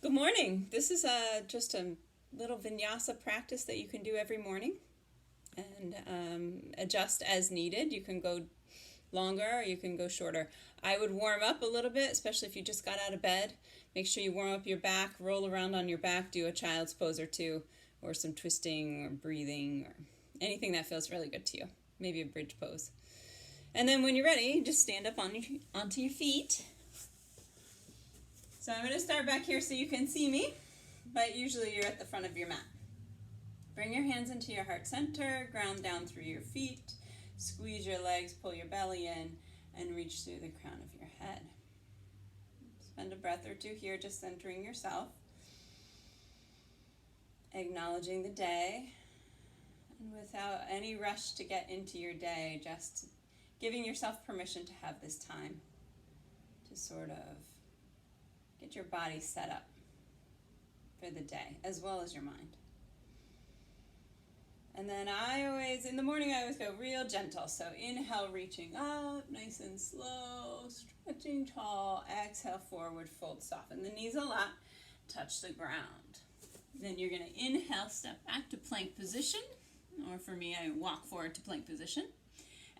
Good morning. This is just a little vinyasa practice that you can do every morning and adjust as needed. You can go longer or you can go shorter. I would warm up a little bit, especially if you just got out of bed. Make sure you warm up your back, roll around on your back, do a child's pose or two, or some twisting or breathing or anything that feels really good to you. Maybe a bridge pose. And then when you're ready, just stand up onto your feet. So I'm going to start back here so you can see me, but usually you're at the front of your mat. Bring your hands into your heart center, ground down through your feet, squeeze your legs, pull your belly in, and reach through the crown of your head. Spend a breath or two here just centering yourself, acknowledging the day, and without any rush to get into your day, just giving yourself permission to have this time to sort of get your body set up for the day, as well as your mind. And then in the morning, I always go real gentle. So inhale, reaching up, nice and slow, stretching tall. Exhale, forward, fold, soften the knees a lot, touch the ground. Then you're going to inhale, step back to plank position, or for me, I walk forward to plank position.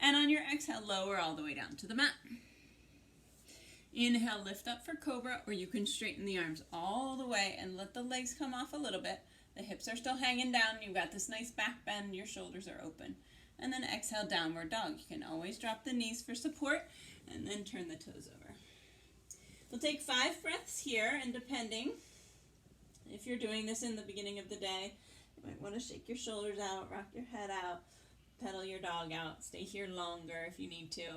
And on your exhale, lower all the way down to the mat. Inhale, lift up for cobra, or you can straighten the arms all the way and let the legs come off a little bit. The hips are still hanging down. You've got this nice back bend. Your shoulders are open. And then exhale, downward dog. You can always drop the knees for support and then turn the toes over. We'll take 5 breaths here, and depending if you're doing this in the beginning of the day, you might want to shake your shoulders out, rock your head out, pedal your dog out. Stay here longer if you need to.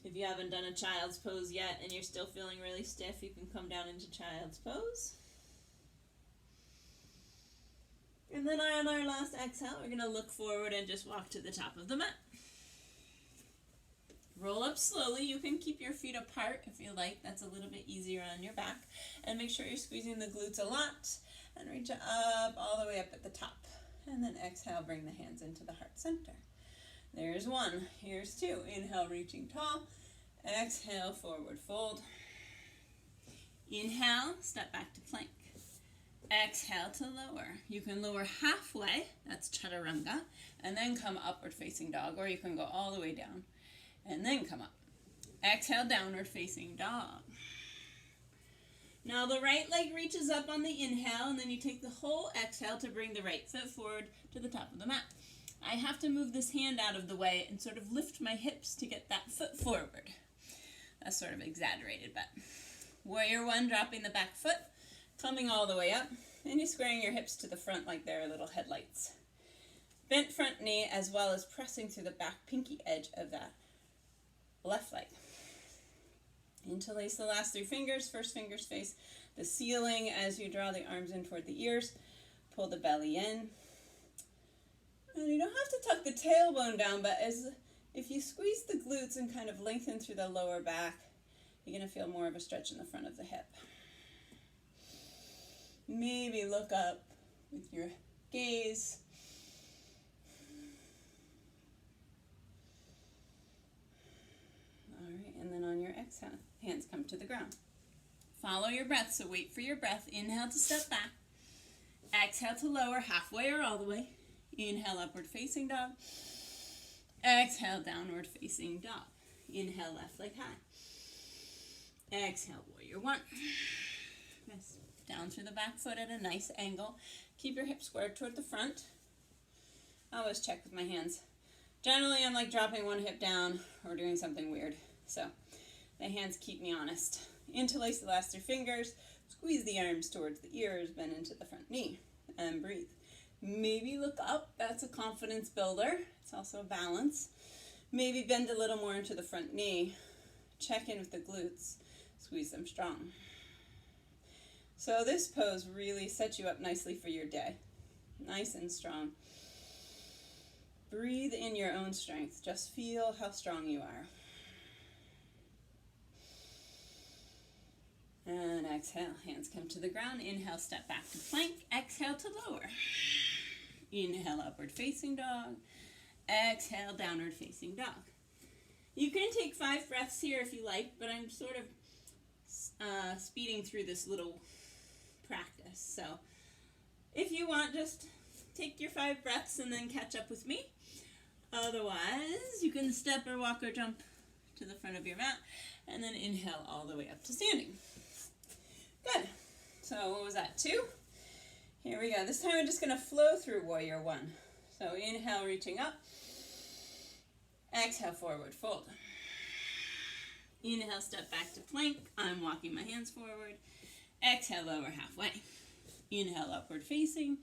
If you haven't done a child's pose yet and you're still feeling really stiff, you can come down into child's pose. And then on our last exhale, we're going to look forward and just walk to the top of the mat. Roll up slowly. You can keep your feet apart if you like. That's a little bit easier on your back. And make sure you're squeezing the glutes a lot. And reach up all the way up at the top. And then exhale, bring the hands into the heart center. There's 1. Here's 2. Inhale, reaching tall. Exhale, forward fold. Inhale, step back to plank. Exhale to lower. You can lower halfway, that's chaturanga, and then come upward facing dog, or you can go all the way down and then come up. Exhale, downward facing dog. Now the right leg reaches up on the inhale, and then you take the whole exhale to bring the right foot forward to the top of the mat. I have to move this hand out of the way and sort of lift my hips to get that foot forward. That's sort of exaggerated, but warrior 1, dropping the back foot, coming all the way up, and you're squaring your hips to the front like they're little headlights. Bent front knee, as well as pressing through the back pinky edge of that left leg. Interlace the last 3 fingers. First fingers face the ceiling as you draw the arms in toward the ears. Pull the belly in. And you don't have to tuck the tailbone down, but if you squeeze the glutes and kind of lengthen through the lower back, you're going to feel more of a stretch in the front of the hip. Maybe look up with your gaze. All right, and then on your exhale, hands come to the ground. Follow your breath, so wait for your breath. Inhale to step back. Exhale to lower halfway or all the way. Inhale, upward facing dog. Exhale, downward facing dog. Inhale, left leg high. Exhale, warrior 1. Yes. Down through the back foot at a nice angle. Keep your hips squared toward the front. I always check with my hands. Generally, I'm like dropping one hip down or doing something weird. So the hands keep me honest. Interlace the last 3 fingers. Squeeze the arms towards the ears. Bend into the front knee. And breathe. Maybe look up. That's a confidence builder. It's also a balance. Maybe bend a little more into the front knee. Check in with the glutes. Squeeze them strong. So this pose really sets you up nicely for your day. Nice and strong. Breathe in your own strength. Just feel how strong you are. And exhale, hands come to the ground. Inhale, step back to plank. Exhale to lower. Inhale, upward facing dog. Exhale, downward facing dog. You can take 5 breaths here if you like, but I'm sort of speeding through this little practice. So if you want, just take your 5 breaths and then catch up with me. Otherwise, you can step or walk or jump to the front of your mat and then inhale all the way up to standing. Good. So what was that, 2? Here we go. This time I'm just going to flow through warrior 1. So inhale, reaching up. Exhale, forward fold. Inhale, step back to plank. I'm walking my hands forward. Exhale, lower halfway. Inhale, upward facing.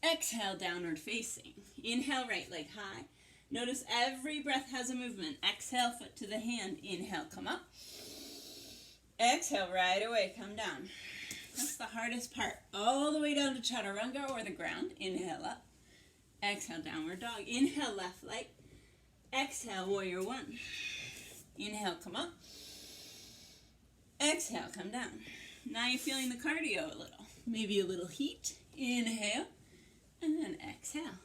Exhale, downward facing. Inhale, right leg high. Notice every breath has a movement. Exhale, foot to the hand. Inhale, come up. Exhale, right away, come down. That's the hardest part. All the way down to chaturanga or the ground. Inhale up. Exhale, downward dog. Inhale, left leg. Exhale, warrior 1. Inhale, come up. Exhale, come down. Now you're feeling the cardio a little. Maybe a little heat. Inhale, and then exhale.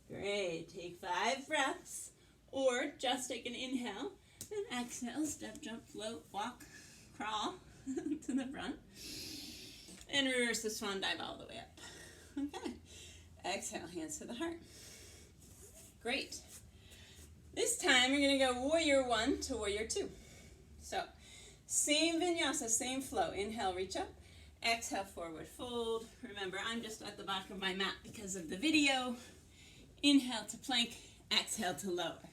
Great. Take 5 breaths, or just take an inhale, and exhale, step, jump, float, walk, crawl to the front, and reverse the swan dive all the way up. Okay. Exhale, hands to the heart. Great. This time we're going to go warrior 1 to warrior 2. So same vinyasa, same flow. Inhale, reach up. Exhale, forward fold. Remember, I'm just at the back of my mat because of the video. Inhale to plank. Exhale to lower.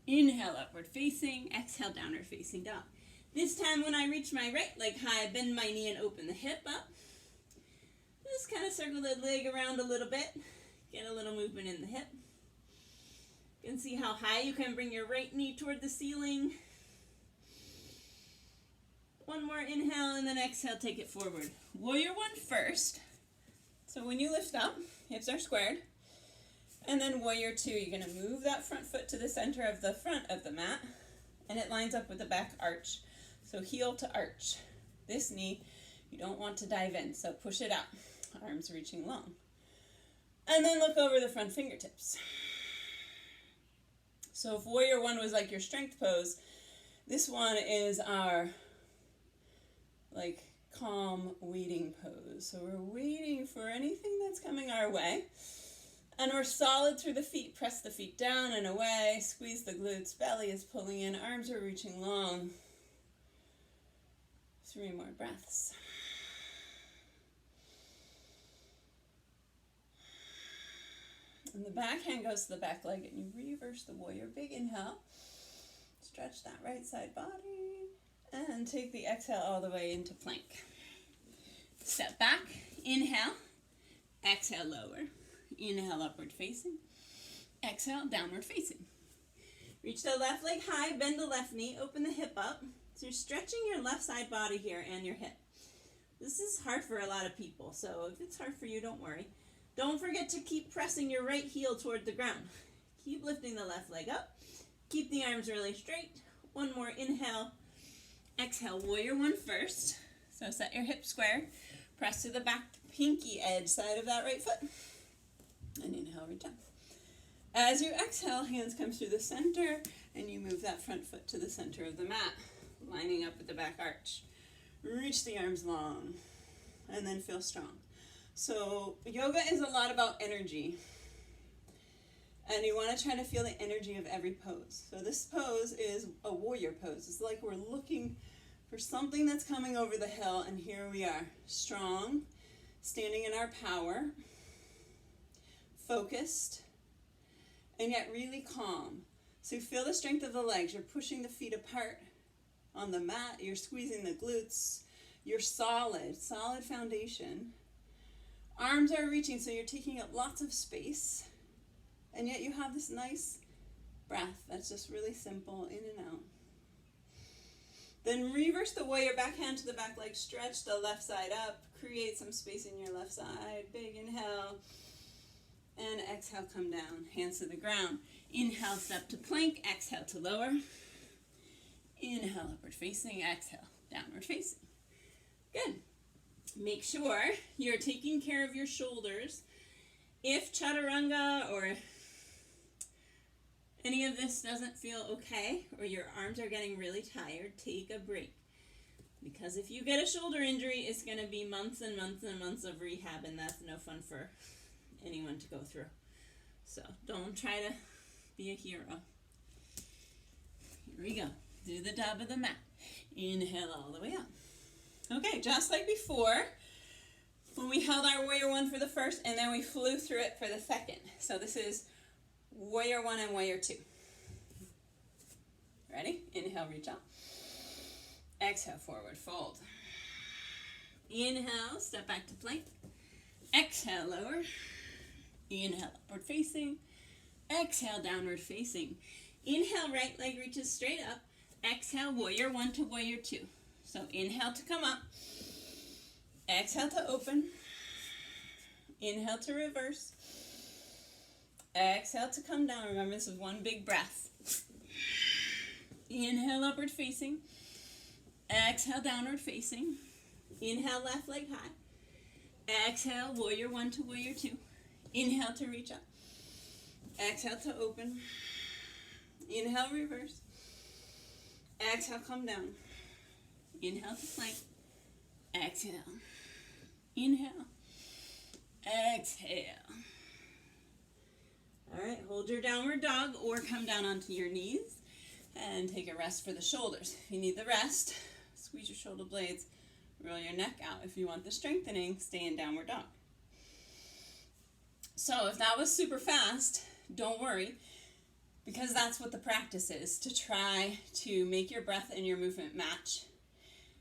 Inhale, upward facing. Exhale, downward facing dog. This time when I reach my right leg high, I bend my knee and open the hip up. Just kind of circle the leg around a little bit. Get a little movement in the hip. You can see how high you can bring your right knee toward the ceiling. One more inhale and then exhale, take it forward. Warrior 1 first. So when you lift up, hips are squared. And then warrior 2, you're going to move that front foot to the center of the front of the mat. And it lines up with the back arch. So heel to arch. This knee, you don't want to dive in, so push it out. Arms reaching long. And then look over the front fingertips. So if warrior 1 was like your strength pose, this one is our calm waiting pose. So we're waiting for anything that's coming our way. And we're solid through the feet. Press the feet down and away. Squeeze the glutes. Belly is pulling in. Arms are reaching long. 3 more breaths. And the back hand goes to the back leg and you reverse the warrior. Big inhale. Stretch that right side body. And take the exhale all the way into plank. Step back. Inhale. Exhale, lower. Inhale, upward facing. Exhale, downward facing. Reach the left leg high. Bend the left knee. Open the hip up. So you're stretching your left side body here and your hip. This is hard for a lot of people. So if it's hard for you, don't worry. Don't forget to keep pressing your right heel toward the ground. Keep lifting the left leg up. Keep the arms really straight. One more inhale. Exhale, warrior 1 first. So set your hips square. Press to the back pinky edge side of that right foot. And inhale, reach up. As you exhale, hands come through the center and you move that front foot to the center of the mat, lining up with the back arch. Reach the arms long and then feel strong. So yoga is a lot about energy. And you want to try to feel the energy of every pose. So this pose is a warrior pose. It's like we're looking for something that's coming over the hill, and here we are, strong, standing in our power, focused, and yet really calm. So you feel the strength of the legs. You're pushing the feet apart on the mat. You're squeezing the glutes. You're solid foundation. Arms are reaching, so you're taking up lots of space. And yet you have this nice breath that's just really simple, in and out. Then reverse the warrior, back hand to the back leg, stretch the left side up, create some space in your left side. Big inhale, and exhale, come down, hands to the ground. Inhale, step to plank, exhale to lower. Inhale, upward facing, exhale, downward facing. Good. Make sure you're taking care of your shoulders. If chaturanga or any of this doesn't feel okay, or your arms are getting really tired, take a break. Because if you get a shoulder injury, it's going to be months and months and months of rehab, and that's no fun for anyone to go through. So don't try to be a hero. Here we go. Do the top of the mat. Inhale all the way up. Okay, just like before, when we held our warrior one for the first, and then we flew through it for the second. So this is warrior one and warrior two. Ready? Inhale, reach up. Exhale, forward fold. Inhale, step back to plank. Exhale, lower. Inhale, upward facing. Exhale, downward facing. Inhale, right leg reaches straight up. Exhale, warrior one to warrior two. So inhale to come up. Exhale to open. Inhale to reverse. Exhale to come down. Remember, this is one big breath. Inhale, upward facing. Exhale, downward facing. Inhale, left leg high. Exhale, warrior one to warrior two. Inhale to reach up. Exhale to open. Inhale, reverse. Exhale, come down. Inhale to plank. Exhale. Inhale. Exhale. All right, hold your downward dog or come down onto your knees and take a rest for the shoulders. If you need the rest, squeeze your shoulder blades, roll your neck out. If you want the strengthening, stay in downward dog. So if that was super fast, don't worry, because that's what the practice is, to try to make your breath and your movement match.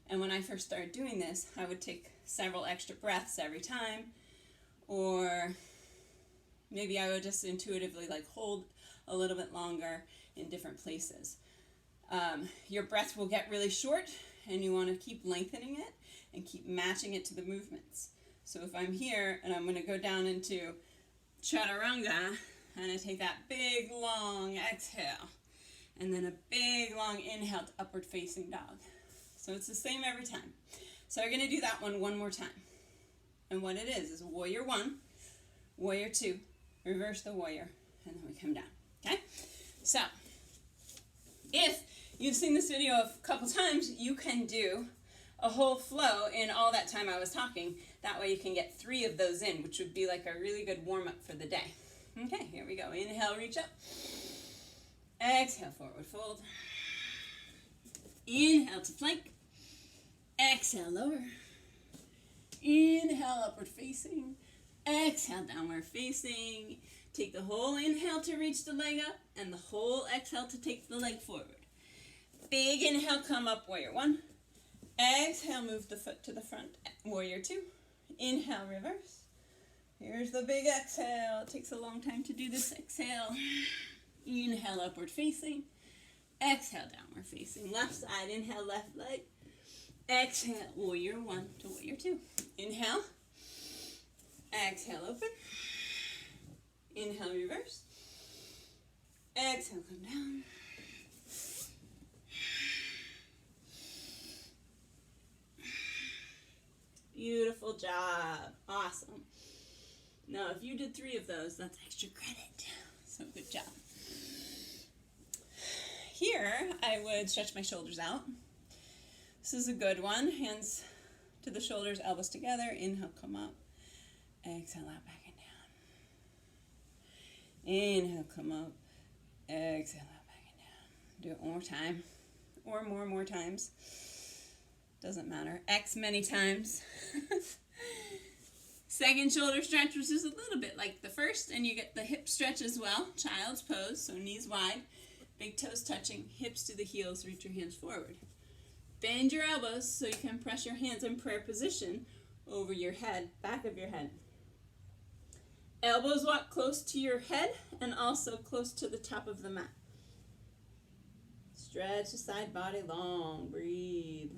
And when I first started doing this, I would take several extra breaths every time, or maybe I would just intuitively hold a little bit longer in different places. Your breath will get really short, and you want to keep lengthening it and keep matching it to the movements. So if I'm here and I'm going to go down into chaturanga, and I take that big long exhale, and then a big long inhale to upward facing dog. So it's the same every time. So we're going to do that one more time. And what it is warrior one, warrior two, reverse the warrior, and then we come down. Okay? So if you've seen this video a couple times, you can do a whole flow in all that time I was talking. That way you can get 3 of those in, which would be like a really good warm-up for the day. Okay, here we go. Inhale, reach up. Exhale, forward fold. Inhale to plank. Exhale, lower. Inhale, upward facing. Exhale, downward facing. Take the whole inhale to reach the leg up, and the whole exhale to take the leg forward. Big inhale, come up, warrior one. Exhale, move the foot to the front, warrior two. Inhale, reverse. Here's the big exhale. It takes a long time to do this exhale. Inhale, upward facing. Exhale, downward facing. Left side, inhale, left leg. Exhale, warrior one to warrior two. Inhale. Exhale, open. Inhale, reverse. Exhale, come down. Beautiful job. Awesome. Now, if you did 3 of those, that's extra credit. So good job. Here, I would stretch my shoulders out. This is a good one. Hands to the shoulders, elbows together. Inhale, come up. Exhale, out, back and down. Inhale, come up. Exhale, out, back and down. Do it one more time. Or more times. Doesn't matter. X many times. Second shoulder stretch, which is a little bit like the first, and you get the hip stretch as well. Child's pose, so knees wide, big toes touching, hips to the heels, reach your hands forward. Bend your elbows so you can press your hands in prayer position over your head, back of your head. Elbows walk close to your head and also close to the top of the mat. Stretch the side body long, breathe.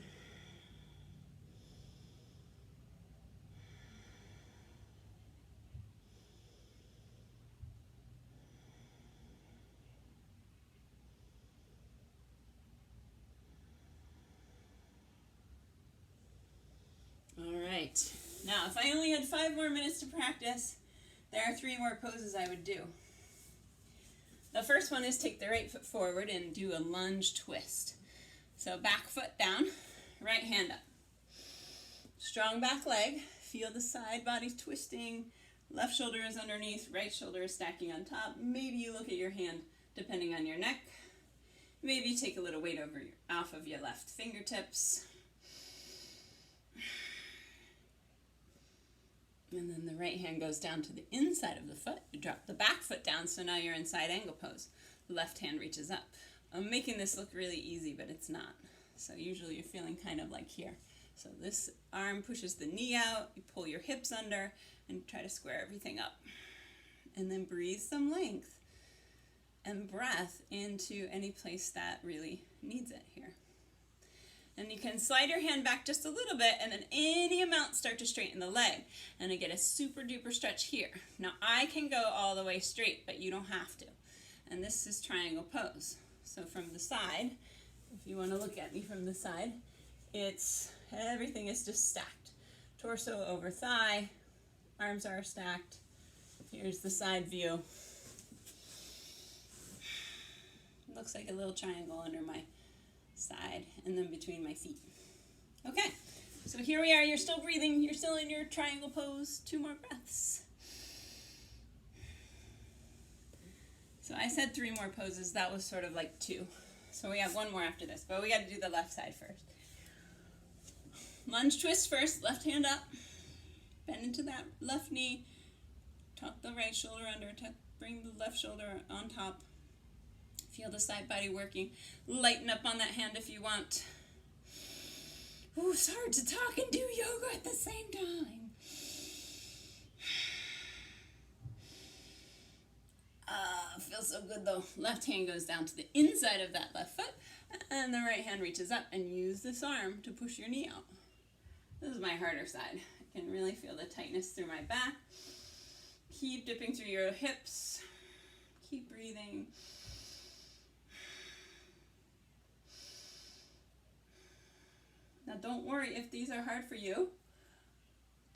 Alright, now if I only had 5 more minutes to practice, there are 3 more poses I would do. The first one is take the right foot forward and do a lunge twist. So back foot down, right right hand up. Strong back leg. Feel the side body twisting. Left shoulder is underneath, right shoulder is stacking on top. Maybe you look at your hand depending on your neck. Maybe you take a little weight off of your left fingertips. And then the right hand goes down to the inside of the foot. You drop the back foot down, so now you're in side angle pose. The left hand reaches up. I'm making this look really easy, but it's not. So usually you're feeling kind of like here. So this arm pushes the knee out, you pull your hips under, and try to square everything up. And then breathe some length and breath into any place that really needs it here. And you can slide your hand back just a little bit, and then any amount start to straighten the leg. And I get a super duper stretch here. Now I can go all the way straight, but you don't have to. And this is triangle pose. So from the side, if you want to look at me from the side, everything is just stacked. Torso over thigh, arms are stacked. Here's the side view. Looks like a little triangle under my side and then between my feet. Okay, so here we are. You're still breathing. You're still in your triangle pose. 2 more breaths. So I said 3 more poses. That was sort of like 2. So we have 1 more after this, but we got to do the left side first. Lunge twist first. Left hand up. Bend into that left knee. Tuck the right shoulder under. Bring the left shoulder on top. Feel the side body working. Lighten up on that hand if you want. Ooh, it's hard to talk and do yoga at the same time. Feels so good though. Left hand goes down to the inside of that left foot, and the right hand reaches up, and use this arm to push your knee out. This is my harder side. I can really feel the tightness through my back. Keep dipping through your hips. Keep breathing. Now don't worry if these are hard for you.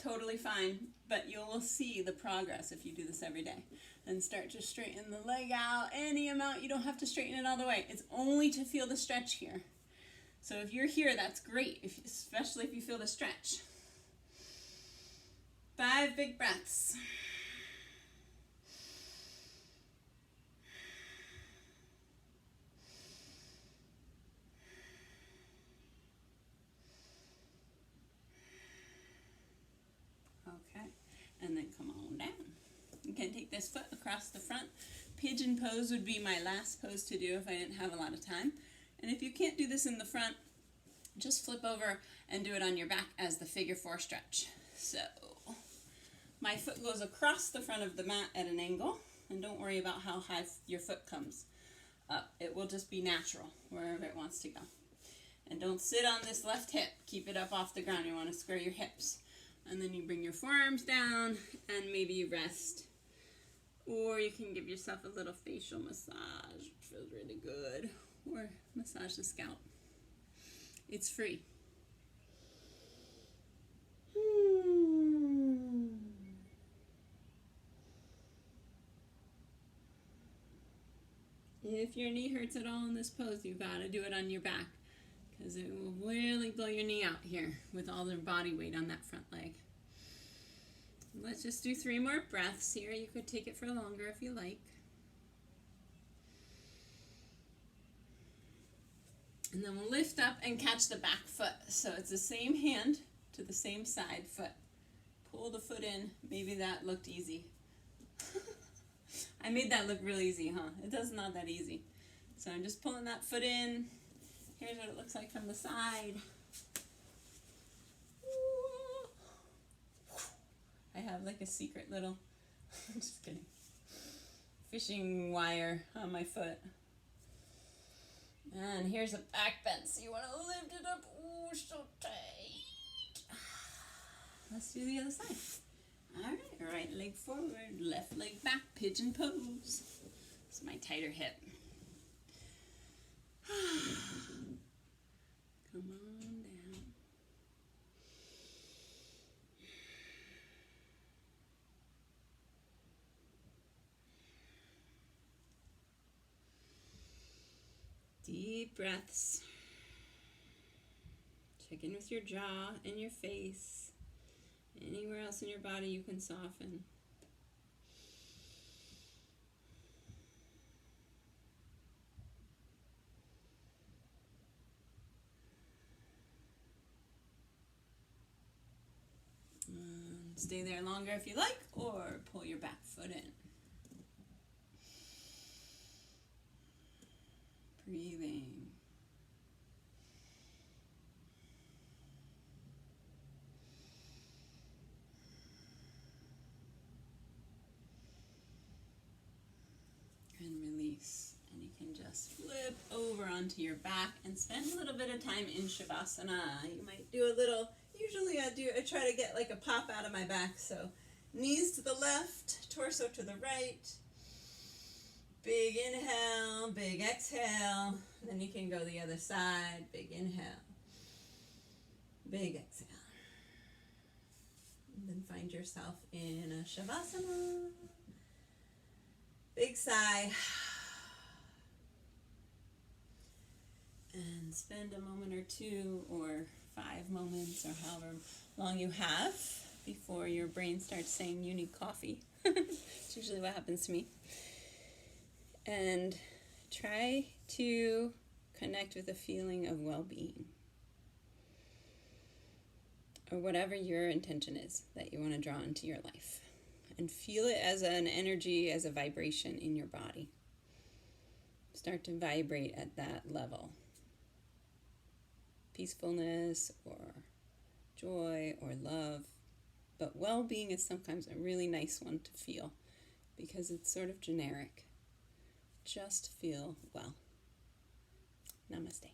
Totally fine, but you will see the progress if you do this every day. And start to straighten the leg out any amount. You don't have to straighten it all the way. It's only to feel the stretch here. So if you're here, that's great, especially if you feel the stretch. 5 big breaths. Okay, and then come on down. You can take this foot across the front. Pigeon pose would be my last pose to do if I didn't have a lot of time. And if you can't do this in the front, just flip over and do it on your back as the figure 4 stretch. So my foot goes across the front of the mat at an angle, and don't worry about how high your foot comes up. It will just be natural wherever it wants to go. And don't sit on this left hip. Keep it up off the ground. You want to square your hips. And then you bring your forearms down, and maybe you rest. Or you can give yourself a little facial massage, which feels really good. Or massage the scalp. It's free. If your knee hurts at all in this pose, you gotta do it on your back, because it will really blow your knee out here with all the body weight on that front leg. Let's just do 3 more breaths here. You could take it for longer if you like. And then we'll lift up and catch the back foot. So it's the same hand to the same side foot. Pull the foot in. Maybe that looked easy. I made that look real easy, huh? It does not that easy. So I'm just pulling that foot in. Here's what it looks like from the side. I have like a secret little, I'm just kidding, fishing wire on my foot. And here's a back bend, so you want to lift it up. Ooh, so tight. Let's do the other side. All right, right leg forward, left leg back, pigeon pose. It's my tighter hip. Come on down. Deep breaths. Check in with your jaw and your face. Anywhere else in your body you can soften. Stay there longer if you like, or pull your back foot in. Breathing. And release. And you can just flip over onto your back and spend a little bit of time in Shavasana. You might do a little, usually I try to get like a pop out of my back. So knees to the left, torso to the right. Big inhale, big exhale. Then you can go the other side. Big inhale, big exhale. And then find yourself in a Shavasana. Big sigh. And spend a moment or 2 or 5 moments or however long you have before your brain starts saying you need coffee. It's usually what happens to me. And try to connect with a feeling of well-being, or whatever your intention is that you want to draw into your life. And feel it as an energy, as a vibration in your body. Start to vibrate at that level. Peacefulness or joy or love. But well-being is sometimes a really nice one to feel because it's sort of generic. Just feel well. Namaste.